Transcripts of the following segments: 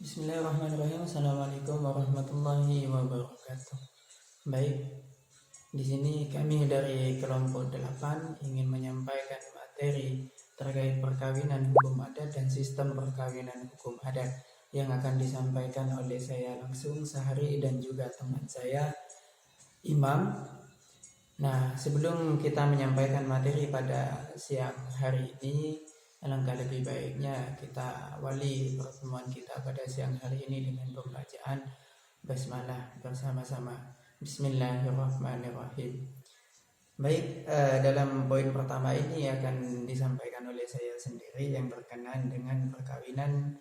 Bismillahirrahmanirrahim. Assalamualaikum warahmatullahi wabarakatuh. Baik, di sini kami dari kelompok 8 ingin menyampaikan materi terkait perkawinan hukum adat dan sistem perkawinan hukum adat yang akan disampaikan oleh saya langsung Sahari dan juga teman saya Imam. Nah, sebelum kita menyampaikan materi pada siang hari ini, alangkah lebih baiknya kita awali pertemuan kita pada siang hari ini dengan pembacaan basmalah bersama-sama. Bismillahirrahmanirrahim. Baik, dalam poin pertama ini akan disampaikan oleh saya sendiri yang berkenaan dengan perkawinan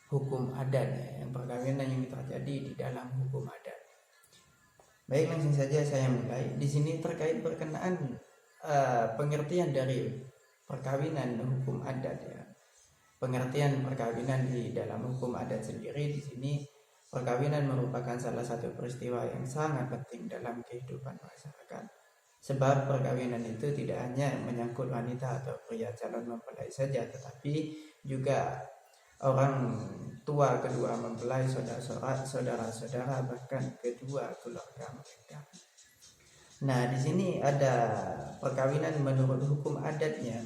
hukum adat, yang perkawinan yang terjadi di dalam hukum adat. Baik, langsung saja saya mulai. Di sini terkait berkenaan pengertian dari perkawinan hukum adat ya. Pengertian perkawinan di dalam hukum adat sendiri, di sini perkawinan merupakan salah satu peristiwa yang sangat penting dalam kehidupan masyarakat. Sebab perkawinan itu tidak hanya menyangkut wanita atau pria calon mempelai saja, tetapi juga orang tua kedua mempelai, saudara-saudara, bahkan kedua keluarga mereka. Nah, di sini ada perkawinan menurut hukum adatnya.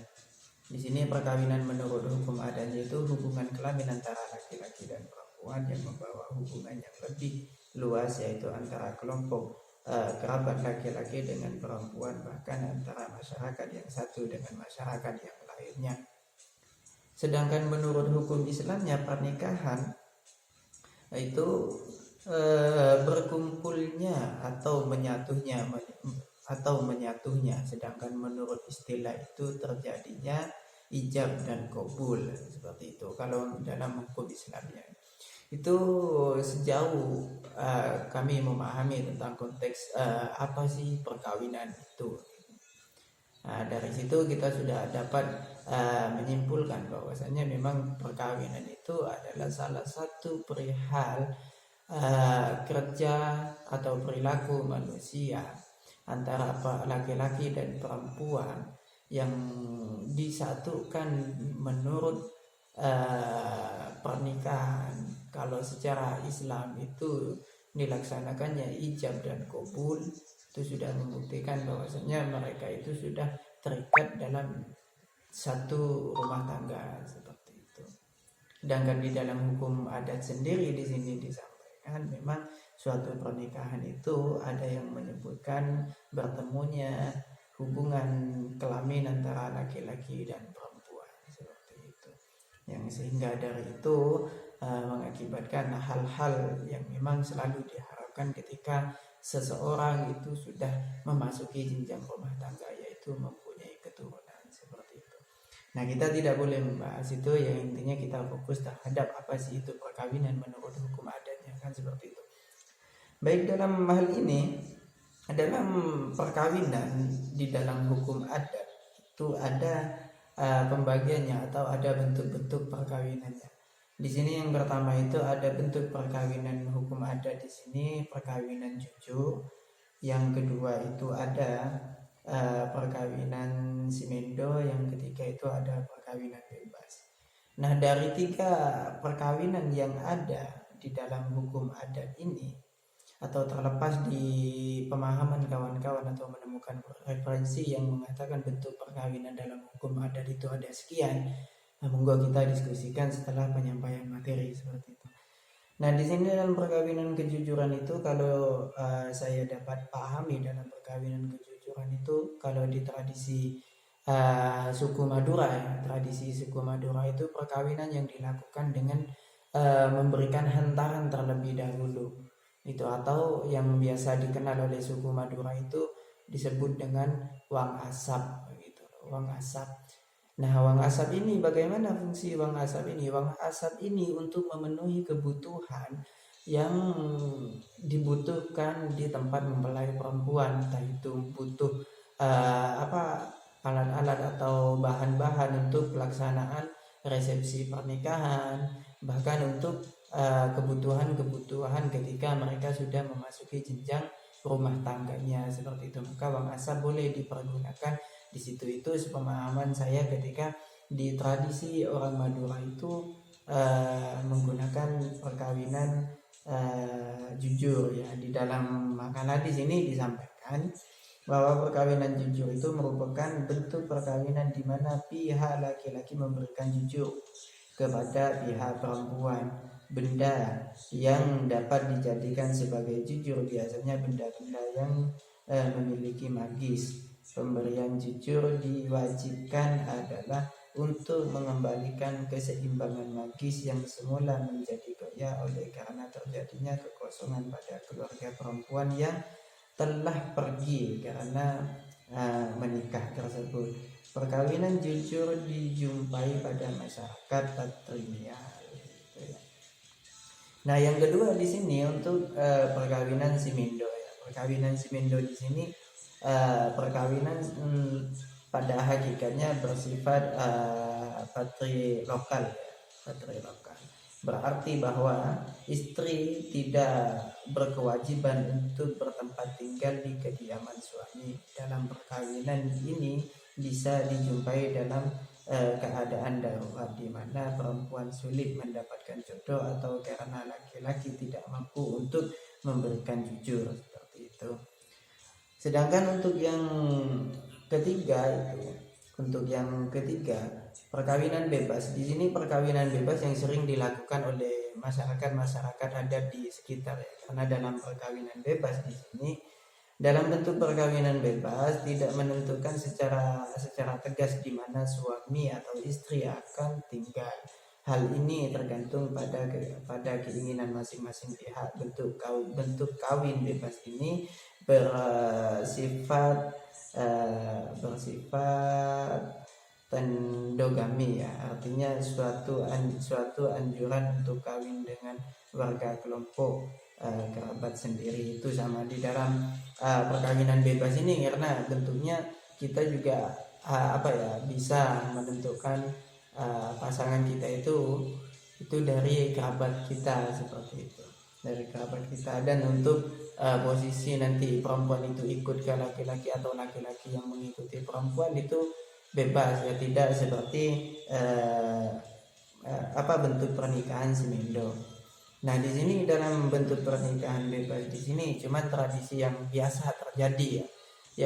Di sini perkawinan menurut hukum adatnya itu hubungan kelamin antara laki-laki dan perempuan yang membawa hubungan yang lebih luas, yaitu antara kelompok kerabat laki-laki dengan perempuan, bahkan antara masyarakat yang satu dengan masyarakat yang lainnya. Sedangkan menurut hukum Islamnya pernikahan itu berkumpulnya atau menyatunya, sedangkan menurut istilah itu terjadinya ijab dan qabul, seperti itu kalau dalam hukum Islamnya. Itu sejauh kami memahami tentang konteks apa sih perkawinan itu. Nah, dari situ kita sudah dapat menyimpulkan bahwasanya memang perkawinan itu adalah salah satu perihal kerja atau perilaku manusia antara laki-laki dan perempuan yang disatukan menurut pernikahan. Kalau secara Islam itu dilaksanakannya ijab dan qabul, itu sudah membuktikan bahwasanya mereka itu sudah terikat dalam satu rumah tangga, seperti itu. Sedangkan di dalam hukum adat sendiri di sini disampaikan memang suatu pernikahan itu ada yang menyebutkan bertemunya hubungan kelamin antara laki-laki dan perempuan, seperti itu. Yang sehingga dari itu mengakibatkan hal-hal yang memang selalu diharapkan ketika seseorang itu sudah memasuki jenjang rumah tangga, yaitu mempunyai keturunan, seperti itu. Nah, kita tidak boleh membahas itu, yang intinya kita fokus terhadap apa sih itu perkawinan menurut hukum adatnya, kan seperti itu. Baik, dalam hal ini, dalam perkawinan di dalam hukum adat itu ada pembagiannya atau ada bentuk-bentuk perkawinannya. Di sini yang pertama itu ada bentuk perkawinan hukum adat, di sini perkawinan jujur. Yang kedua itu ada perkawinan simendo. Yang ketiga itu ada perkawinan bebas. Nah, dari 3 perkawinan yang ada di dalam hukum adat ini, atau terlepas di pemahaman kawan-kawan atau menemukan referensi yang mengatakan bentuk perkawinan dalam hukum adat itu ada sekian, monggo kita diskusikan setelah penyampaian materi, seperti itu. Nah, di sini dalam perkawinan kejujuran itu, kalau saya dapat pahami dalam perkawinan kejujuran itu, kalau di tradisi suku Madura ya, tradisi suku Madura itu perkawinan yang dilakukan dengan memberikan hantaran terlebih dahulu. Itu atau yang biasa dikenal oleh suku Madura itu disebut dengan wang asap, gitu. Wang asap. Nah, wang asap ini bagaimana fungsi wang asap ini? Wang asap ini untuk memenuhi kebutuhan yang dibutuhkan di tempat mempelai perempuan, entah itu butuh alat-alat atau bahan-bahan untuk pelaksanaan resepsi pernikahan, bahkan untuk kebutuhan-kebutuhan ketika mereka sudah memasuki jenjang rumah tangganya, seperti itu. Maka wang asap boleh dipergunakan di situ. Itu sepemahaman saya ketika di tradisi orang Madura itu menggunakan perkawinan jujur ya. Di dalam makalah di sini disampaikan bahwa perkawinan jujur itu merupakan bentuk perkawinan di mana pihak laki-laki memberikan jujur kepada pihak perempuan benda yang dapat dijadikan sebagai jujur, biasanya benda-benda yang memiliki magis. Pemberian jujur diwajibkan adalah untuk mengembalikan keseimbangan magis yang semula menjadi goyah oleh karena terjadinya kekosongan pada keluarga perempuan yang telah pergi karena menikah tersebut. Perkawinan jujur dijumpai pada masyarakat patrilineal. Nah, yang kedua di sini untuk perkawinan Simindo ya. Perkawinan Simindo di sini perkawinan pada hakikatnya bersifat patriarkal ya, patriarkal. Berarti bahwa istri tidak berkewajiban untuk bertempat tinggal di kediaman suami. Dalam perkawinan ini bisa dijumpai dalam keadaan darurat di mana perempuan sulit mendapatkan jodoh atau karena laki-laki tidak mampu untuk memberikan jujur, seperti itu. Sedangkan untuk yang ketiga perkawinan bebas. Di sini perkawinan bebas yang sering dilakukan oleh masyarakat adat di sekitar ya. Karena dalam perkawinan bebas di sini, dalam bentuk perkawinan bebas tidak menentukan secara tegas di mana suami atau istri akan tinggal. Hal ini tergantung pada keinginan masing-masing pihak. Bentuk kawin bebas ini bersifat endogami ya, artinya suatu anjuran untuk kawin dengan warga kelompok kerabat sendiri. Itu sama di dalam perkawinan bebas ini, karena bentuknya kita juga bisa menentukan pasangan kita itu dari kerabat kita, seperti itu, dari kerabat kita. Dan untuk posisi nanti perempuan itu ikut ke laki-laki atau laki-laki yang mengikuti perempuan itu bebas ya, tidak seperti bentuk pernikahan Simindo. Nah, di sini dalam bentuk pernikahan bebas di sini cuma tradisi yang biasa terjadi ya,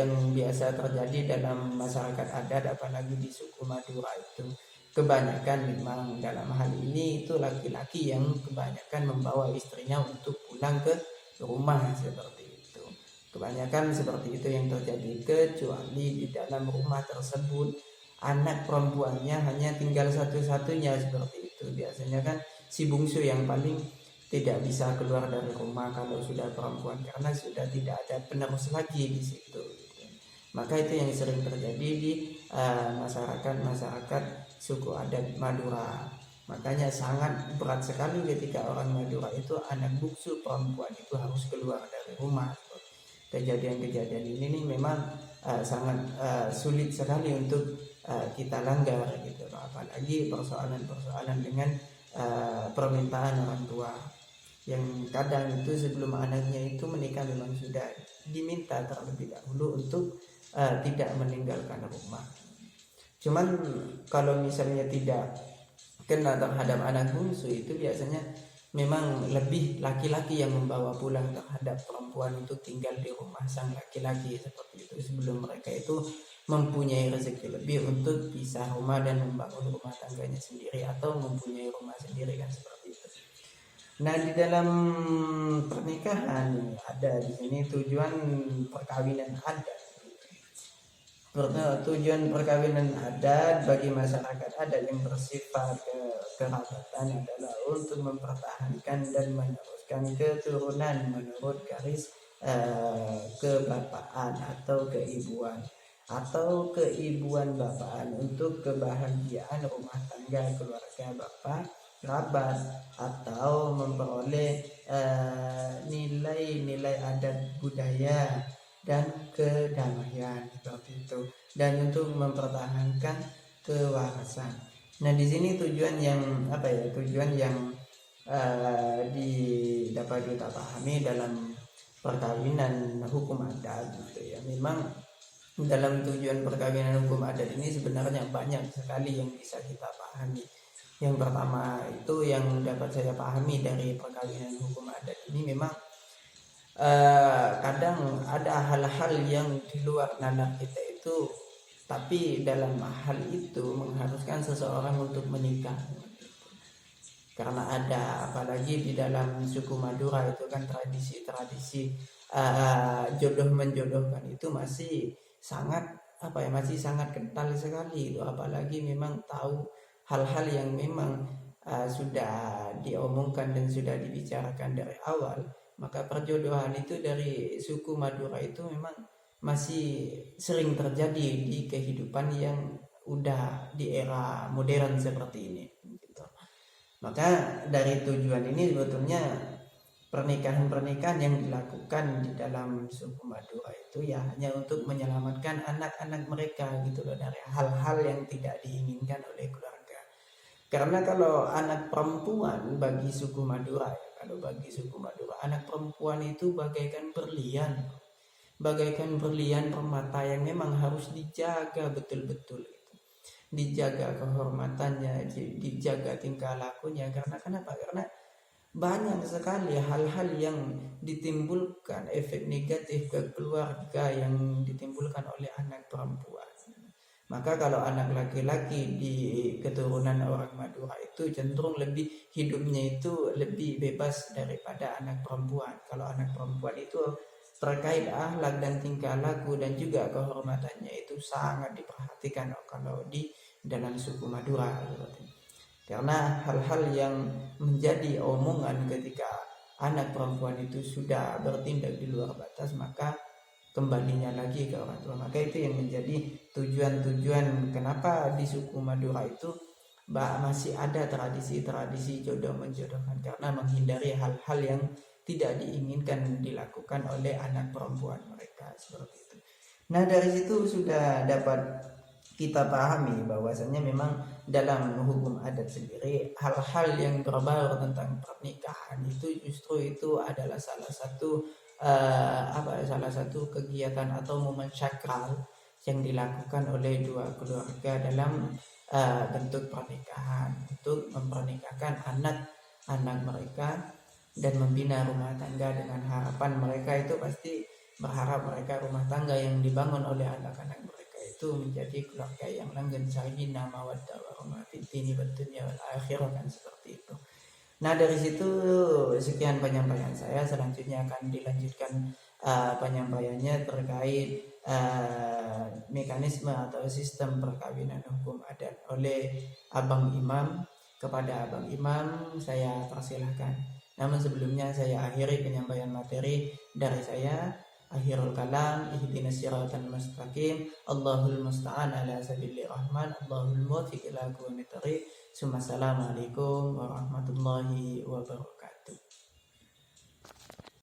yang biasa terjadi dalam masyarakat adat, apalagi di suku Madura itu. Kebanyakan memang dalam hal ini itu laki-laki yang kebanyakan membawa istrinya untuk pulang ke rumah, seperti itu. Kebanyakan seperti itu yang terjadi, kecuali di dalam rumah tersebut anak perempuannya hanya tinggal satu-satunya, seperti itu. Biasanya kan si bungsu yang paling tidak bisa keluar dari rumah kalau sudah perempuan, karena sudah tidak ada penerus lagi di situ. Maka itu yang sering terjadi di masyarakat suku adat Madura. Makanya sangat berat sekali ketika orang Madura itu anak bungsu perempuan itu harus keluar dari rumah. Kejadian-kejadian ini nih memang sangat sulit sekali untuk kita langgar gitu, apalagi persoalan dengan permintaan orang tua, yang kadang itu sebelum anaknya itu menikah memang sudah diminta terlebih dahulu untuk tidak meninggalkan rumah. Cuman kalau misalnya tidak kena terhadap anak bungsu, itu biasanya memang lebih laki-laki yang membawa pulang terhadap perempuan untuk tinggal di rumah sang laki-laki, seperti itu, sebelum mereka itu mempunyai rezeki lebih untuk pisah rumah dan membangun rumah tangganya sendiri atau mempunyai rumah sendiri, kan, seperti itu. Nah, di dalam pernikahan ada di sini tujuan perkawinan adat. Tujuan perkawinan adat bagi masyarakat adat yang bersifat kerabatan adalah untuk mempertahankan dan meneruskan keturunan menurut garis kebapaan atau keibuan bapaan, untuk kebahagiaan rumah tangga keluarga bapak kerabat, atau memperoleh nilai-nilai adat budaya dan kedamaian, seperti itu, dan untuk mempertahankan kewarasan. Nah, di sini tujuan yang dapat kita pahami dalam perkawinan hukum adat gitu ya. Memang dalam tujuan perkawinan hukum adat ini sebenarnya banyak sekali yang bisa kita pahami. Yang pertama itu yang dapat saya pahami dari perkawinan hukum adat ini memang kadang ada hal-hal yang di luar nalar kita itu, tapi dalam hal itu mengharuskan seseorang untuk menikah. Karena ada, apalagi di dalam suku Madura itu kan tradisi-tradisi jodoh menjodohkan itu masih sangat masih sangat kental sekali itu, apalagi memang tahu hal-hal yang memang sudah diomongkan dan sudah dibicarakan dari awal, maka perjodohan itu dari suku Madura itu memang masih sering terjadi di kehidupan yang udah di era modern seperti ini gitu. Maka dari tujuan ini sebetulnya pernikahan-pernikahan yang dilakukan di dalam suku Madura itu ya hanya untuk menyelamatkan anak-anak mereka gitu loh dari hal-hal yang tidak diinginkan oleh keluarga. Karena kalau anak perempuan bagi suku Madura ya, kalau bagi suku Madura anak perempuan itu bagaikan berlian permata yang memang harus dijaga betul-betul, dijaga kehormatannya, dijaga tingkah lakunya. Karena kenapa? Karena banyak sekali hal-hal yang ditimbulkan efek negatif ke keluarga yang ditimbulkan oleh anak perempuan. Maka kalau anak laki-laki di keturunan orang Madura itu cenderung lebih hidupnya itu lebih bebas daripada anak perempuan. Kalau anak perempuan itu terkait akhlak dan tingkah laku dan juga kehormatannya itu sangat diperhatikan kalau di dalam suku Madura. Karena hal-hal yang menjadi omongan ketika anak perempuan itu sudah bertindak di luar batas, maka kembalinya lagi ke orang tua. Maka itu yang menjadi tujuan-tujuan kenapa di suku Madura itu masih ada tradisi-tradisi jodoh menjodohkan, karena menghindari hal-hal yang tidak diinginkan dilakukan oleh anak perempuan mereka seperti itu. Nah, dari situ sudah dapat kita pahami bahwasanya memang dalam hukum adat sendiri hal-hal yang berbau tentang pernikahan itu justru itu adalah salah satu kegiatan atau momen sakral yang dilakukan oleh dua keluarga dalam bentuk pernikahan untuk mempernikahkan anak-anak mereka dan membina rumah tangga, dengan harapan mereka itu pasti berharap mereka rumah tangga yang dibangun oleh anak-anak mereka itu menjadi keluarga yang langgeng sakinah mawaddah warahmah fid dini wad dunya wal akhirah, kan seperti itu. Nah, dari situ sekian penyampaian saya. Selanjutnya akan dilanjutkan penyampaiannya terkait mekanisme atau sistem perkawinan hukum adat oleh Abang Imam. Kepada Abang Imam saya persilahkan. Namun sebelumnya saya akhiri penyampaian materi dari saya. Akhirul kalam, ihdinas siratal mustaqim, Allahul musta'an ala sabilir rahman, Allahul muwaffiq ila aqwamit thoriq. Assalamualaikum warahmatullahi wabarakatuh.